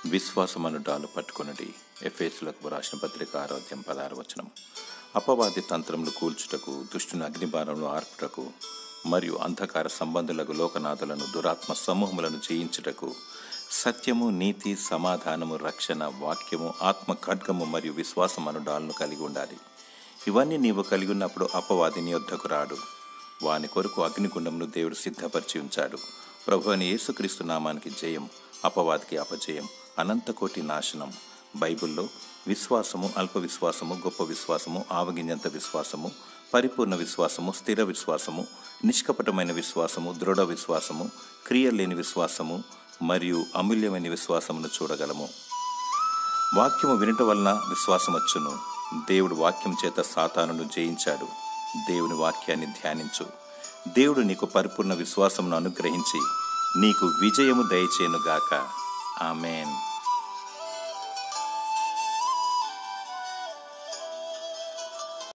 విశ్వాసమను డాలు పట్టుకొనుడి. ఎఫెసీయులకు రాసిన పత్రిక 6:16. అపవాది తంత్రములు కూల్చుటకు, దుష్టుని అగ్నిబాణములు ఆర్పుటకు, మరియు అంధకార సంబంధులకు లోకనాథులను దురాత్మ సమూహములను జయించుటకు సత్యము, నీతి, సమాధానము, రక్షణ, వాక్యము, ఆత్మ ఖడ్గము మరియు విశ్వాసమను డాలను కలిగి ఉండాలి. ఇవన్నీ నీవు కలిగి ఉన్నప్పుడు అపవాది నీ యొద్దకు రాడు. వాని కొరకు అగ్నిగుండమును దేవుడు సిద్ధపరిచి ఉంచాడు. ప్రభువైన యేసుక్రీస్తు నామానికి జయం, అపవాదికి అపజయం, అనంతకోటి నాశనం. బైబిల్లో విశ్వాసము, అల్ప విశ్వాసము, గొప్ప విశ్వాసము, ఆవగింజంత విశ్వాసము, పరిపూర్ణ విశ్వాసము, స్థిర విశ్వాసము, నిష్కపటమైన విశ్వాసము, దృఢ విశ్వాసము, క్రియలేని విశ్వాసము మరియు అమూల్యమైన విశ్వాసమును చూడగలము. వాక్యము వినటం వలన విశ్వాసం వచ్చును. దేవుడు వాక్యం చేత సాతానును జయించాడు. దేవుని వాక్యాన్ని ధ్యానించు. దేవుడు నీకు పరిపూర్ణ విశ్వాసమును అనుగ్రహించి నీకు విజయము దయచేయునుగాక. ఆమేన్.